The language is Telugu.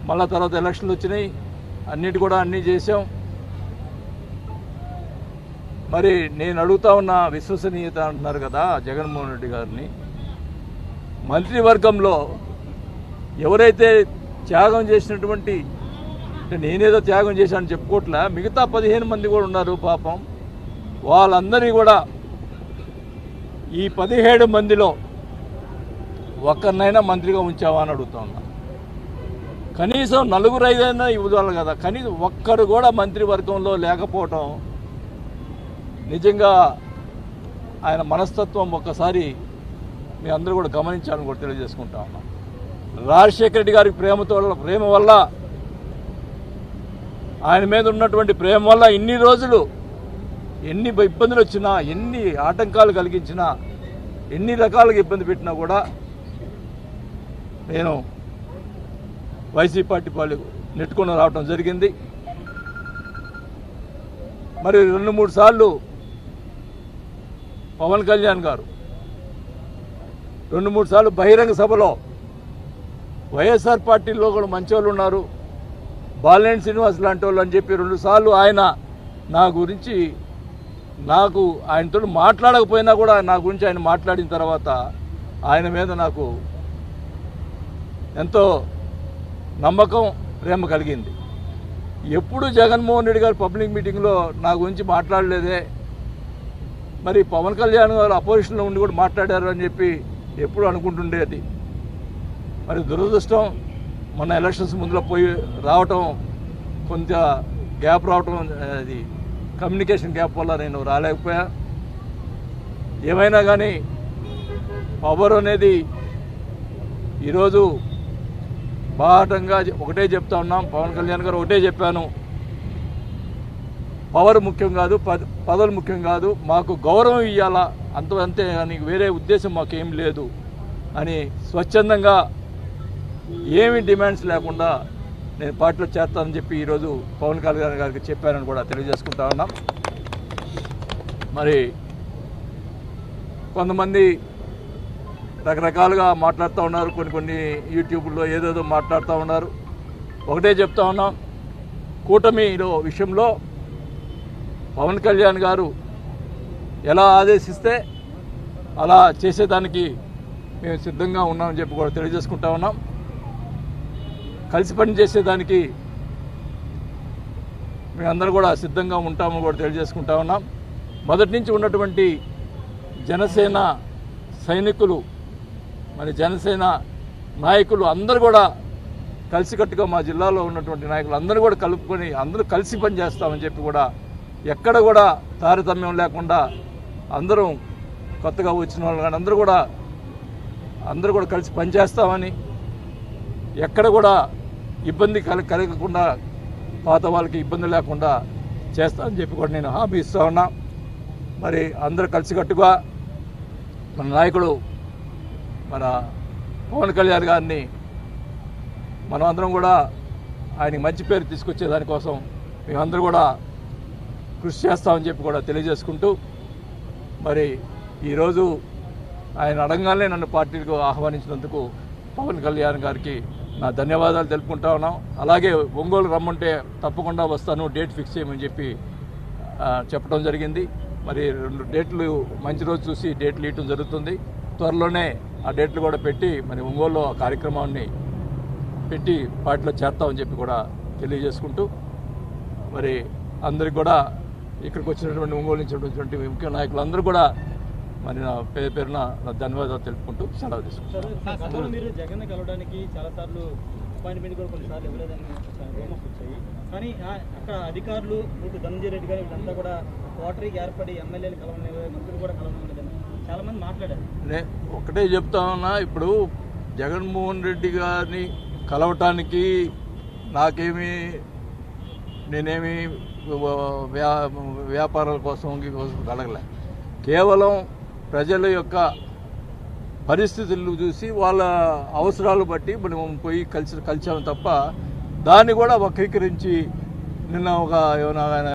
మళ్ళా తర్వాత ఎలక్షన్లు వచ్చినాయి, అన్నీ చేసాం. మరి నేను అడుగుతా ఉన్న విశ్వసనీయత అంటున్నారు కదా జగన్మోహన్ రెడ్డి గారిని. మంత్రివర్గంలో ఎవరైతే త్యాగం చేసినటువంటి, అంటే నేనేదో త్యాగం చేశానని చెప్పుకోవట్లే, మిగతా 15 మంది కూడా ఉన్నారు పాపం. వాళ్ళందరినీ కూడా ఈ 17 మందిలో ఒక్కరినైనా మంత్రిగా ఉంచావా అని అడుగుతా ఉన్నా. కనీసం 4-5 ఇవ్వాలి కదా, కనీసం ఒక్కరు కూడా మంత్రివర్గంలో లేకపోవటం నిజంగా ఆయన మనస్తత్వం ఒక్కసారి మీ అందరూ కూడా గమనించాలని కూడా తెలియజేసుకుంటా ఉన్నాం. రాజశేఖర రెడ్డి గారికి ప్రేమ వల్ల, ఆయన మీద ఉన్నటువంటి ప్రేమ వల్ల ఇన్ని రోజులు ఎన్ని ఇబ్బందులు వచ్చినా, ఎన్ని ఆటంకాలు కలిగించినా, ఎన్ని రకాలుగా ఇబ్బంది పెట్టినా కూడా నేను వైసీపీ పార్టీ వాళ్ళు నెట్టుకొని రావడం జరిగింది. మరి 2-3 సార్లు పవన్ కళ్యాణ్ గారు 2-3 సార్లు బహిరంగ సభలో వైఎస్ఆర్ పార్టీలో కూడా మంచి వాళ్ళు ఉన్నారు, బాలినేని శ్రీనివాస్ లాంటి వాళ్ళు అని చెప్పి 2 సార్లు ఆయన నా గురించి, నాకు ఆయనతో మాట్లాడకపోయినా కూడా నా గురించి ఆయన మాట్లాడిన తర్వాత ఆయన మీద నాకు ఎంతో నమ్మకం, ప్రేమ కలిగింది. ఎప్పుడు జగన్మోహన్ రెడ్డి గారు పబ్లిక్ మీటింగ్లో నా గురించి మాట్లాడలేదే, మరి పవన్ కళ్యాణ్ గారు అపోజిషన్లో ఉండి కూడా మాట్లాడారు అని చెప్పి ఎప్పుడు అనుకుంటుండేది. మరి దురదృష్టం మొన్న ఎలక్షన్స్ ముందులో పోయి రావటం, కొంత గ్యాప్ రావటం, అది కమ్యూనికేషన్ గ్యాప్ వల్ల నేను రాలేకపోయా. ఏమైనా కానీ పవర్ అనేది ఈరోజు బాహటంగా ఒకటే చెప్తా ఉన్నాం. పవన్ కళ్యాణ్ గారు ఒకటే చెప్పాను, పవర్ ముఖ్యం కాదు, పదవులు ముఖ్యం కాదు, మాకు గౌరవం ఇవ్వాలా అంతే కానీ వేరే ఉద్దేశం మాకేం లేదు అని స్వచ్ఛందంగా ఏమి డిమాండ్స్ లేకుండా నేను పార్టీలో చేస్తానని చెప్పి ఈరోజు పవన్ కళ్యాణ్ గారికి చెప్పానని కూడా తెలియజేసుకుంటా ఉన్నాం. మరి కొంతమంది రకరకాలుగా మాట్లాడుతూ ఉన్నారు, కొన్ని యూట్యూబ్లో ఏదేదో మాట్లాడుతూ ఉన్నారు. ఒకటే చెప్తా ఉన్నాం, కూటమిలో విషయంలో పవన్ కళ్యాణ్ గారు ఎలా ఆదేశిస్తే అలా చేసేదానికి మేము సిద్ధంగా ఉన్నామని చెప్పి కూడా తెలియజేసుకుంటా ఉన్నాం. కలిసి పని చేసేదానికి మేమందరూ కూడా సిద్ధంగా ఉంటామని కూడా తెలియజేసుకుంటా ఉన్నాం. మొదటి నుంచి ఉన్నటువంటి జనసేన సైనికులు, మరి జనసేన నాయకులు అందరూ కూడా కలిసికట్టుగా, మా జిల్లాలో ఉన్నటువంటి నాయకులు అందరూ కూడా కలుపుకొని అందరూ కలిసి పని చేస్తామని చెప్పి కూడా, ఎక్కడ కూడా తారతమ్యం లేకుండా అందరం కొత్తగా వచ్చిన వాళ్ళు కానీ అందరూ కూడా కలిసి పనిచేస్తామని, ఎక్కడ కూడా ఇబ్బంది కలగకుండా, పాత వాళ్ళకి ఇబ్బంది లేకుండా చేస్తామని చెప్పి కూడా నేను హామీ ఇస్తా ఉన్నా. మరి అందరూ కలిసికట్టుగా మన నాయకుడు మన పవన్ కళ్యాణ్ గారిని మనం అందరం కూడా ఆయనకి మంచి పేరు తీసుకొచ్చే దానికోసం మేమందరూ కూడా కృషి చేస్తామని చెప్పి కూడా తెలియజేసుకుంటూ, మరి ఈరోజు ఆయన అడగానే నన్ను పార్టీకి ఆహ్వానించినందుకు పవన్ కళ్యాణ్ గారికి నా ధన్యవాదాలు తెలుపుకుంటా ఉన్నాం. అలాగే ఒంగోలు రమ్మంటే తప్పకుండా వస్తాను, డేట్ ఫిక్స్ చేయమని చెప్పి చెప్పడం జరిగింది. మరి 2 డేట్లు మంచి రోజు చూసి డేట్లు ఇవ్వడం జరుగుతుంది. త్వరలోనే ఆ డేట్లు కూడా పెట్టి మరి ఒంగోలులో ఆ కార్యక్రమాన్ని పెట్టి పార్టీలో చేస్తామని చెప్పి కూడా తెలియజేసుకుంటూ, మరి అందరికి కూడా ఇక్కడికి వచ్చినటువంటి ఒంగోలు నుంచి ఉన్నటువంటి ముఖ్య నాయకులందరూ కూడా మరి నా పేరున నా ధన్యవాదాలు తెలుపుకుంటూ సెలవు తీసుకుంటాను. మీరు జగన్ కలవడానికి చాలాసార్లు అపాయింట్మెంట్ కూడా కొన్నిసార్లు ఇవ్వలేదని రూమర్స్ వచ్చాయి. కానీ అక్కడ అధికారులు ధనంజయ రెడ్డి గారు వీళ్ళంతా కూడా కోటరీకి ఏర్పడి ఎమ్మెల్యేలు కలవలేదు, మంత్రులు కూడా కలవలేదని చాలామంది మాట్లాడారు. ఒకటే చెప్తా ఉన్నా, ఇప్పుడు జగన్మోహన్ రెడ్డి గారిని కలవటానికి నేనేమి వ్యాపారాల కోసం కలగలే. కేవలం ప్రజల యొక్క పరిస్థితులు చూసి వాళ్ళ అవసరాలు బట్టి మనం పోయి కలిసాము తప్ప దాన్ని కూడా వక్రీకరించి నిన్న ఏమైనా